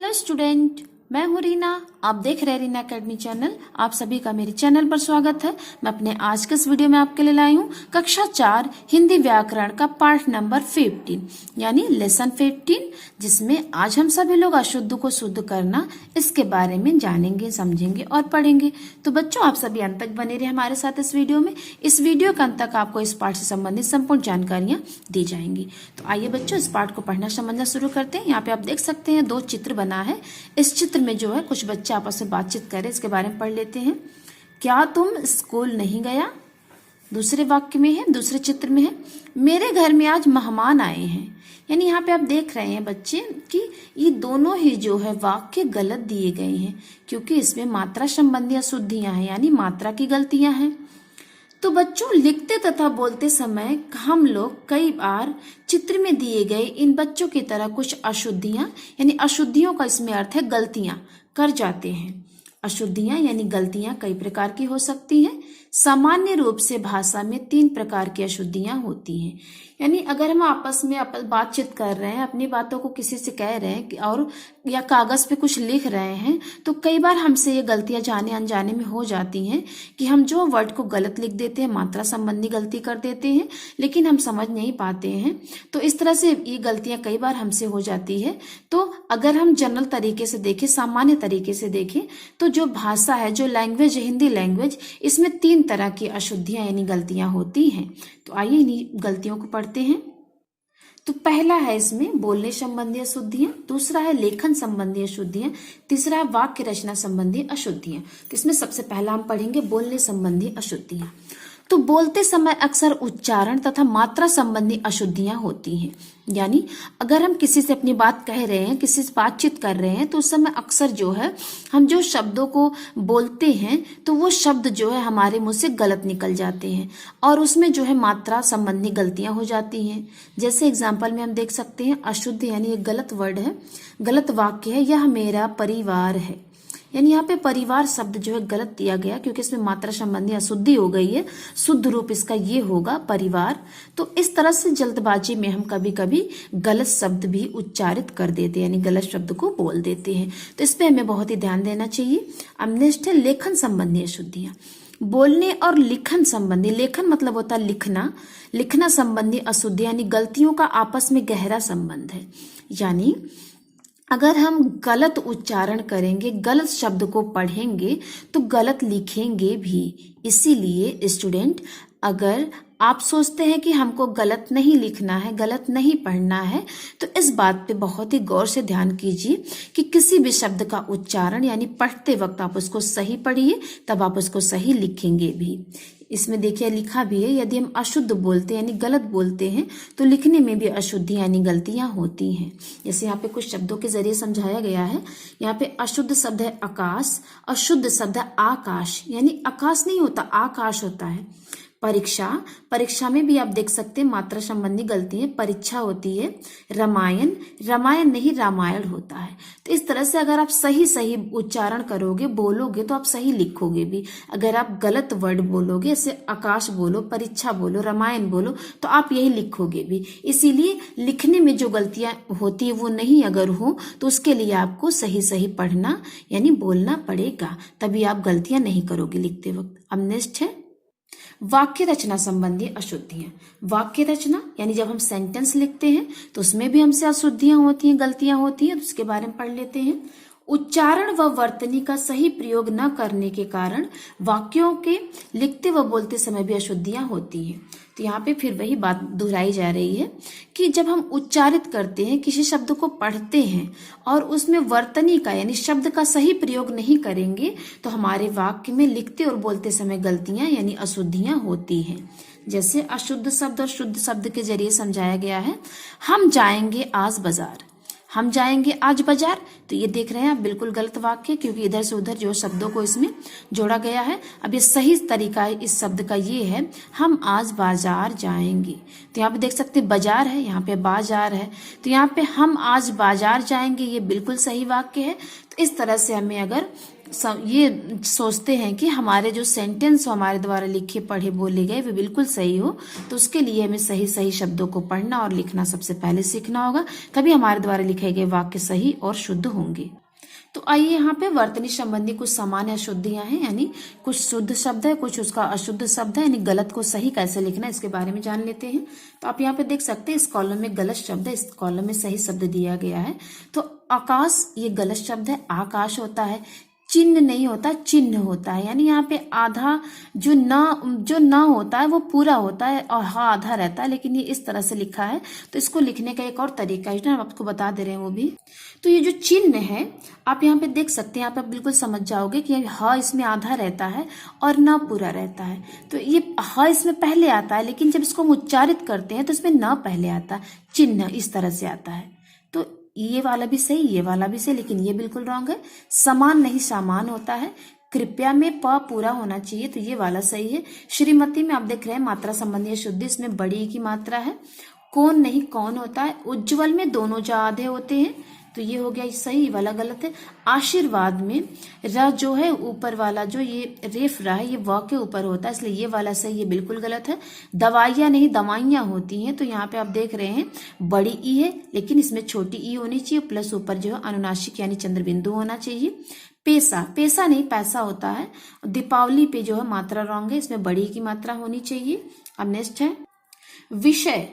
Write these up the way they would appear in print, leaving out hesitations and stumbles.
Hello student, मैं हूँ रीना। आप देख रहे हैं रीना अकेडमी चैनल। आप सभी का मेरे चैनल पर स्वागत है। मैं अपने आज के इस वीडियो में आपके लिए लाई हूँ कक्षा 4 हिंदी व्याकरण का पार्ट नंबर 15 यानी लेसन 15, जिसमें आज हम सभी लोग अशुद्ध को शुद्ध करना इसके बारे में जानेंगे, समझेंगे और पढ़ेंगे। तो बच्चों, आप सभी अंत तक बने रहे हमारे साथ इस वीडियो में। इस वीडियो के अंत तक आपको इस पाठ से संबंधित संपूर्ण जानकारियां दी जाएंगी। तो आइए बच्चों, इस पाठ को पढ़ना समझना शुरू करते हैं। यहाँ पे आप देख सकते हैं 2 चित्र बना है। इस चित्र में जो है कुछ बच्चे आपस में बातचीत करें, इसके बारे में पढ़ लेते हैं। क्या तुम स्कूल नहीं गया? दूसरे वाक्य में है, दूसरे चित्र में है, मेरे घर में आज मेहमान आए हैं। यानी यहाँ पे आप देख रहे हैं बच्चे कि ये दोनों ही जो है वाक्य गलत दिए गए हैं, क्योंकि इसमें मात्रा संबंधी अशुद्धियां हैं, यानी मात्रा की गलतियां हैं। तो बच्चों, लिखते तथा बोलते समय हम लोग कई बार चित्र में दिए गए इन बच्चों की तरह कुछ अशुद्धियां यानी अशुद्धियों का इसमें अर्थ है गलतियां कर जाते हैं। अशुद्धियां यानी गलतियां कई प्रकार की हो सकती हैं। सामान्य रूप से भाषा में 3 प्रकार की अशुद्धियां होती हैं। यानी अगर हम आपस में बातचीत कर रहे हैं, अपनी बातों को किसी से कह रहे हैं और या कागज पे कुछ लिख रहे हैं, तो कई बार हमसे ये गलतियां जाने अनजाने में हो जाती हैं कि हम जो वर्ड को गलत लिख देते हैं, मात्रा संबंधी गलती कर देते हैं, लेकिन हम समझ नहीं पाते हैं। तो इस तरह से ये गलतियां कई बार हमसे हो जाती है। तो अगर हम जनरल तरीके से देखें, सामान्य तरीके से देखें, तो जो भाषा है, जो लैंग्वेज है, हिंदी लैंग्वेज, इसमें 3 तरह की अशुद्धियां यानी गलतियां होती हैं। तो आइए इन्हीं गलतियों को पढ़ते हैं। तो पहला है इसमें बोलने संबंधी अशुद्धियां, दूसरा है लेखन संबंधी अशुद्धियां, तीसरा है वाक्य रचना संबंधी अशुद्धियां। तो इसमें सबसे पहला हम पढ़ेंगे बोलने संबंधी अशुद्धियां। तो बोलते समय अक्सर उच्चारण तथा मात्रा संबंधी अशुद्धियां होती हैं। यानी अगर हम किसी से अपनी बात कह रहे हैं, किसी से बातचीत कर रहे हैं, तो उस समय अक्सर जो है हम जो शब्दों को बोलते हैं, तो वो शब्द जो है हमारे मुंह से गलत निकल जाते हैं और उसमें जो है मात्रा संबंधी गलतियां हो जाती हैं। जैसे एग्जाम्पल में हम देख सकते हैं अशुद्ध यानी एक गलत वर्ड है, गलत वाक्य है, यह मेरा परिवार है। यानी यहाँ पे परिवार शब्द जो है गलत दिया गया, क्योंकि इसमें मात्रा संबंधी अशुद्धि हो गई है। शुद्ध रूप इसका ये होगा परिवार। तो इस तरह से जल्दबाजी में हम कभी कभी गलत शब्द भी उच्चारित कर देते हैं, यानी गलत शब्द को बोल देते हैं। तो इस पे हमें बहुत ही ध्यान देना चाहिए। अब नेक्स्ट है लेखन संबंधी अशुद्धियां। बोलने और लिखन संबंधी, लेखन मतलब होता है लिखना, लिखना संबंधी अशुद्धि यानी गलतियों का आपस में गहरा संबंध है। यानी अगर हम गलत उच्चारण करेंगे, गलत शब्द को पढ़ेंगे, तो गलत लिखेंगे भी। इसीलिए स्टूडेंट, अगर आप सोचते हैं कि हमको गलत नहीं लिखना है, गलत नहीं पढ़ना है, तो इस बात पे बहुत ही गौर से ध्यान कीजिए कि किसी भी शब्द का उच्चारण यानी पढ़ते वक्त आप उसको सही पढ़िए, तब आप उसको सही लिखेंगे भी। इसमें देखिए लिखा भी है, यदि हम अशुद्ध बोलते हैं यानी गलत बोलते हैं, तो लिखने में भी अशुद्धि यानी गलतियां होती हैं। जैसे यहाँ पे कुछ शब्दों के जरिए समझाया गया है। यहाँ पे अशुद्ध शब्द है आकाश, अशुद्ध शब्द है आकाश, यानी आकाश नहीं होता, आकाश होता है। परीक्षा, परीक्षा में भी आप देख सकते हैं मात्रा संबंधी गलती है, परीक्षा होती है। रामायण, रामायण नहीं रामायण होता है। तो इस तरह से अगर आप सही सही उच्चारण करोगे, बोलोगे, तो आप सही लिखोगे भी। अगर आप गलत वर्ड बोलोगे, जैसे आकाश बोलो, परीक्षा बोलो, रामायण बोलो, तो आप यही लिखोगे भी। इसीलिए लिखने में जो गलतियां होती है वो नहीं अगर हो, तो उसके लिए आपको सही सही पढ़ना यानी बोलना पड़ेगा, तभी आप गलतियां नहीं करोगे लिखते वक्त। अब नेक्स्ट है वाक्य रचना संबंधी अशुद्धियां। वाक्य रचना यानी जब हम सेंटेंस लिखते हैं तो उसमें भी हमसे अशुद्धियां होती हैं, गलतियां होती हैं। तो उसके बारे में पढ़ लेते हैं। उच्चारण व वर्तनी का सही प्रयोग न करने के कारण वाक्यों के लिखते व बोलते समय भी अशुद्धियां होती हैं। तो यहाँ पे फिर वही बात दोहराई जा रही है कि जब हम उच्चारित करते हैं, किसी शब्द को पढ़ते हैं और उसमें वर्तनी का यानी शब्द का सही प्रयोग नहीं करेंगे, तो हमारे वाक्य में लिखते और बोलते समय गलतियां यानी अशुद्धियां होती हैं। जैसे अशुद्ध शब्द और शुद्ध शब्द के जरिए समझाया गया है। हम जाएंगे आज बाजार, हम जाएंगे आज बाजार, तो ये देख रहे हैं आप बिल्कुल गलत वाक्य, क्योंकि इधर से उधर जो शब्दों को इसमें जोड़ा गया है। अब ये सही तरीका इस शब्द का ये है, हम आज बाजार जाएंगे। तो यहाँ पे देख सकते हैं बाजार है, यहाँ पे बाजार है, तो यहाँ पे हम आज बाजार जाएंगे, ये बिल्कुल सही वाक्य है। तो इस तरह से हमें अगर ये सोचते हैं कि हमारे जो सेंटेंस हो हमारे द्वारा लिखे पढ़े बोले गए वे बिल्कुल सही हो, तो उसके लिए हमें सही सही शब्दों को पढ़ना और लिखना सबसे पहले सीखना होगा, तभी हमारे द्वारा लिखे गए वाक्य सही और शुद्ध होंगे। तो आइए यहाँ पे वर्तनी संबंधी कुछ सामान्य अशुद्धियां हैं, यानी कुछ शुद्ध शब्द है, कुछ उसका अशुद्ध शब्द है, यानी गलत को सही कैसे लिखना है इसके बारे में जान लेते हैं। तो आप यहाँ पे देख सकते हैं इस कॉलम में गलत शब्द है, इस कॉलम में सही शब्द दिया गया है। तो आकाश ये गलत शब्द है, आकाश होता है। चिन्ह नहीं होता, चिन्ह होता है, यानी यहाँ पे आधा जो ना होता है वो पूरा होता है और हाँ आधा रहता है, लेकिन ये इस तरह से लिखा है। तो इसको लिखने का एक और तरीका है, हम आपको बता दे रहे हैं वो भी। तो ये जो चिन्ह है आप यहाँ पे देख सकते हैं, यहाँ पे आप बिल्कुल समझ जाओगे कि हाँ इसमें आधा रहता है और ना पूरा रहता है। तो ये हाँ इसमें पहले आता है, लेकिन जब इसको हम उच्चारित करते हैं तो इसमें ना पहले आता है, चिन्ह इस तरह से आता है। तो ये वाला भी सही, ये वाला भी सही, लेकिन ये बिल्कुल रॉन्ग है। समान नहीं सामान होता है। कृपया में प पूरा होना चाहिए, तो ये वाला सही है। श्रीमती में आप देख रहे हैं मात्रा संबंधी अशुद्धि, इसमें बड़ी ई की मात्रा है। कौन नहीं कौन होता है। उज्ज्वल में दोनों जा आधे होते हैं, तो ये हो गया सही, वाला गलत है। आशीर्वाद में र जो है ऊपर वाला जो ये रेफ रहा है ये व के ऊपर होता है, इसलिए ये वाला सही, ये बिल्कुल गलत है। दवाइयाँ नहीं दवाइयाँ होती हैं, तो यहाँ पे आप देख रहे हैं बड़ी ई है, लेकिन इसमें छोटी ई होनी चाहिए, प्लस ऊपर जो है अनुनासिक यानी चंद्रबिंदु होना चाहिए। पैसा, पैसा नहीं पैसा होता है। दीपावली पे जो है मात्रा रॉन्ग है, इसमें बड़ी की मात्रा होनी चाहिए। अब नेक्स्ट है विषय।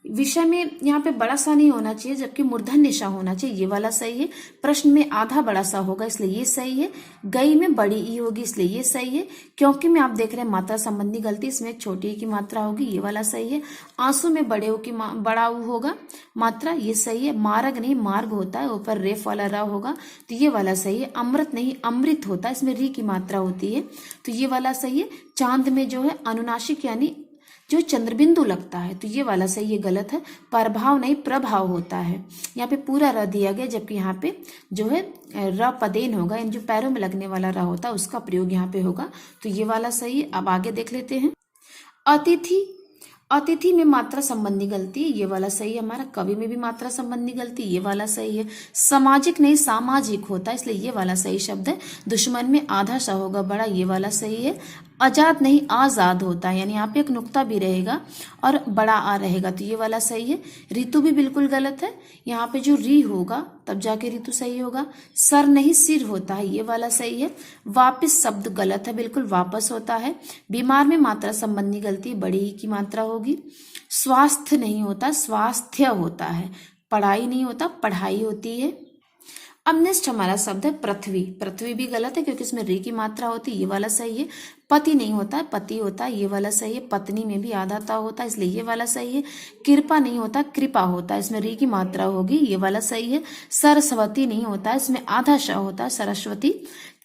विषय में यहाँ पे बड़ा सा नहीं होना चाहिए, जबकि मूर्धन्य सा होना चाहिए, ये वाला सही है। प्रश्न में आधा बड़ा सा होगा, इसलिए ये सही है। गई में बड़ी ई होगी, इसलिए ये सही है। क्योंकि में आप देख रहे हैं मात्रा संबंधी गलती, इसमें एक छोटी ई की मात्रा होगी, ये वाला सही है। आंसू में बड़े ऊ की बड़ा ऊ होगा मात्रा, ये सही है। मार्ग नहीं मार्ग होता है, ऊपर रेफ वाला र होगा, तो ये वाला सही है। अमृत नहीं अमृत होता है, इसमें री की मात्रा होती है, तो ये वाला सही है। चांद में जो है अनुनासिक यानी जो चंद्रबिंदु लगता है, तो ये वाला सही, ये गलत है। प्रभाव नहीं प्रभाव होता है, यहाँ पे पूरा र दिया गया, जबकि यहाँ पे जो है र पदेन होगा, इन जो पैरों में लगने वाला र होता है उसका प्रयोग यहाँ पे होगा, तो ये वाला सही है। अब आगे देख लेते हैं अतिथि। अतिथि में मात्रा संबंधी गलती, ये वाला सही है हमारा। कवि में भी मात्रा संबंधी गलती, ये वाला सही है। सामाजिक नहीं सामाजिक होता है, इसलिए ये वाला सही शब्द है। दुश्मन में आधा सा होगा बड़ा, ये वाला सही है। आजाद नहीं आजाद होता है, यानी यहाँ पे एक नुक्ता भी रहेगा और बड़ा आ रहेगा, तो ये वाला सही है। ऋतु भी बिल्कुल गलत है, यहाँ पे जो री होगा तब जाके ऋतु सही होगा। सर नहीं सिर होता है, ये वाला सही है। वापिस शब्द गलत है, बिल्कुल वापस होता है। बीमार में मात्रा संबंधी गलती, बड़ी ई की मात्रा होगी। स्वास्थ्य नहीं होता स्वास्थ्य होता है। पढ़ाई नहीं होता पढ़ाई होती है। अब नेक्स्ट हमारा शब्द है पृथ्वी। पृथ्वी भी गलत है क्योंकि इसमें री की मात्रा होती है, ये वाला सही है। पति नहीं होता है पति होता है, ये वाला सही है। पत्नी में भी आधा ता होता है, इसलिए ये वाला सही है। कृपा नहीं होता कृपा होता है, इसमें री की मात्रा होगी, ये वाला सही है। सरस्वती नहीं होता है, इसमें आधा श होता है सरस्वती।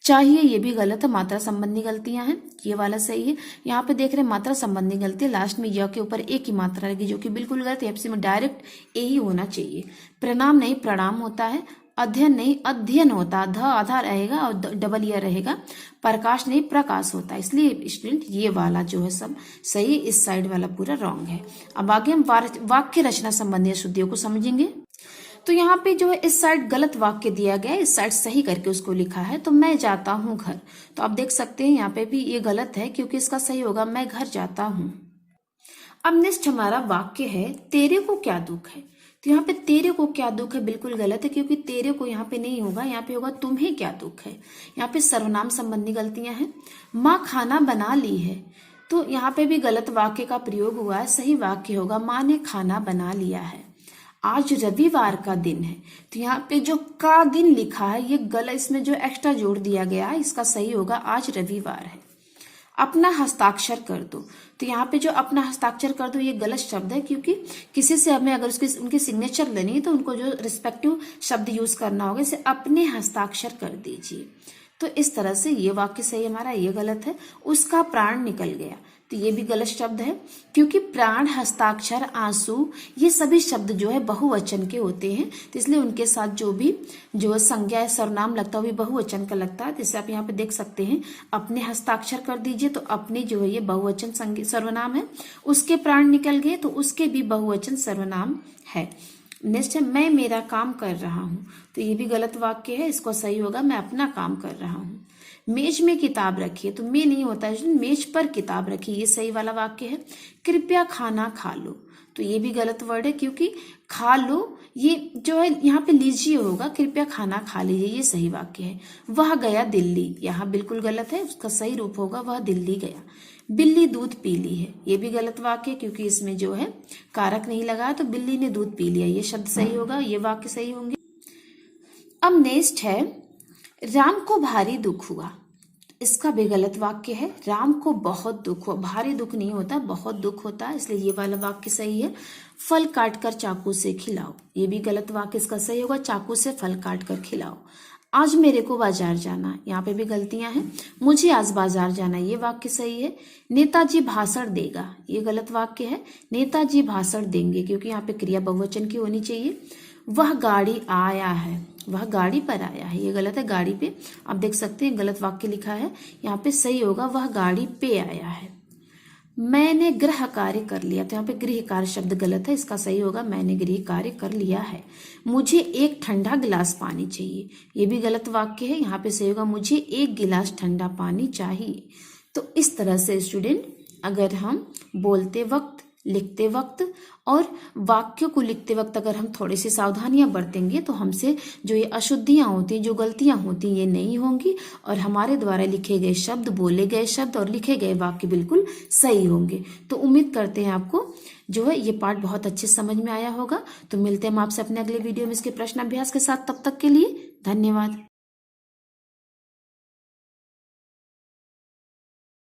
चाहिए, ये भी गलत है, मात्रा संबंधी गलतियां हैं, ये वाला सही है। यहाँ पे देख रहे हैं मात्रा संबंधी गलती, लास्ट में य के ऊपर ए की मात्रा लगी, जो कि बिल्कुल गलत है। एफसी में डायरेक्ट ए ही होना चाहिए। प्रणाम नहीं प्रणाम होता है। अध्ययन नहीं अध्ययन होता, ध आधा रहेगा और डबल ईयर रहेगा। प्रकाश नहीं प्रकाश होता, इसलिए स्टूडेंट ये वाला जो है सब सही, इस साइड वाला पूरा रॉन्ग है। अब आगे हम वाक्य रचना संबंधी अशुद्धियों को समझेंगे। तो यहाँ पे जो है इस साइड गलत वाक्य दिया गया है, इस साइड सही करके उसको लिखा है। तो मैं जाता हूँ घर, तो आप देख सकते हैं यहाँ पे भी ये गलत है, क्योंकि इसका सही होगा मैं घर जाता हूँ। अब नेक्स्ट हमारा वाक्य है तेरे को क्या दुख है। तो यहाँ पे तेरे को क्या दुख है बिल्कुल गलत है, क्योंकि तेरे को यहाँ पे नहीं होगा, यहाँ पे होगा तुम्हें क्या दुख है। यहाँ पे सर्वनाम संबंधी गलतियां हैं। माँ खाना बना ली है, तो यहाँ पे भी गलत वाक्य का प्रयोग हुआ है। सही वाक्य होगा माँ ने खाना बना लिया है। आज रविवार का दिन है, तो यहाँ पे जो का दिन लिखा है ये गलत, इसमें जो एक्स्ट्रा जोड़ दिया गया है, इसका सही होगा आज रविवार है। अपना हस्ताक्षर कर दो, तो यहाँ पे जो अपना हस्ताक्षर कर दो ये गलत शब्द है, क्योंकि किसी से हमें अगर उसकी उनकी सिग्नेचर लेनी है तो उनको जो रिस्पेक्टिव शब्द यूज करना होगा, इसे अपने हस्ताक्षर कर दीजिए। तो इस तरह से ये वाक्य सही हमारा, ये गलत है। उसका प्राण निकल गया, तो ये भी गलत शब्द है, क्योंकि प्राण हस्ताक्षर आंसू ये सभी शब्द जो है बहुवचन के होते हैं, तो इसलिए उनके साथ जो भी जो संज्ञा या सर्वनाम लगता है वो भी बहुवचन का लगता है। जैसे आप यहाँ पे देख सकते हैं अपने हस्ताक्षर कर दीजिए, तो अपने जो है ये बहुवचन सर्वनाम है। उसके प्राण निकल गए, तो उसके भी बहुवचन सर्वनाम है। नेक्स्ट है मैं मेरा काम कर रहा हूँ, तो ये भी गलत वाक्य है, इसको सही होगा मैं अपना काम कर रहा हूँ। मेज में किताब रखी है, तो में नहीं होता है, मेज पर किताब रखी, ये सही वाला वाक्य है। कृपया खाना खा लो, तो ये भी गलत वर्ड है, क्योंकि खा लो ये जो है यहाँ पे लीजिए होगा, कृपया खाना खा लीजिए, ये सही वाक्य है। वह गया दिल्ली, यहाँ बिल्कुल गलत है, उसका सही रूप होगा वह दिल्ली गया। बिल्ली दूध पी ली है, ये भी गलत वाक्य है, क्योंकि इसमें जो है कारक नहीं लगा है, तो बिल्ली ने दूध पी लिया, ये शब्द सही होगा, ये वाक्य सही होंगे। अब नेक्स्ट है राम को भारी दुख हुआ, इसका भी गलत वाक्य है। राम को बहुत दुख हुआ, भारी दुख नहीं होता, बहुत दुख होता है, इसलिए ये वाला वाक्य सही है। फल काटकर चाकू से खिलाओ, ये भी गलत वाक्य, इसका सही होगा चाकू से फल काट कर खिलाओ। आज मेरे को बाजार जाना, यहाँ पे भी गलतियां हैं। मुझे आज बाजार जाना, ये वाक्य सही है। नेताजी भाषण देगा, ये गलत वाक्य है। नेताजी भाषण देंगे, क्योंकि यहाँ पे क्रिया बहुवचन की होनी चाहिए। वह गाड़ी आया है, वह गाड़ी पर आया है, ये गलत है, गाड़ी पे आप देख सकते हैं गलत वाक्य लिखा है, यहाँ पे सही होगा वह गाड़ी पे आया है। मैंने गृह कार्य कर लिया, तो यहाँ पे गृह कार्य शब्द गलत है, इसका सही होगा मैंने गृह कार्य कर लिया है। मुझे एक ठंडा गिलास पानी चाहिए, ये भी गलत वाक्य है, यहाँ पे सही होगा मुझे एक गिलास ठंडा पानी चाहिए। तो इस तरह से स्टूडेंट अगर हम बोलते वक्त, लिखते वक्त और वाक्यों को लिखते वक्त अगर हम थोड़ी सी सावधानियां बरतेंगे तो हमसे जो ये अशुद्धियां होती, जो गलतियां होती, ये नहीं होंगी और हमारे द्वारा लिखे गए शब्द, बोले गए शब्द और लिखे गए वाक्य बिल्कुल सही होंगे। तो उम्मीद करते हैं आपको जो है ये पाठ बहुत अच्छे समझ में आया होगा। तो मिलते हैं हम आपसे अपने अगले वीडियो में इसके प्रश्न अभ्यास के साथ, तब तक के लिए धन्यवाद।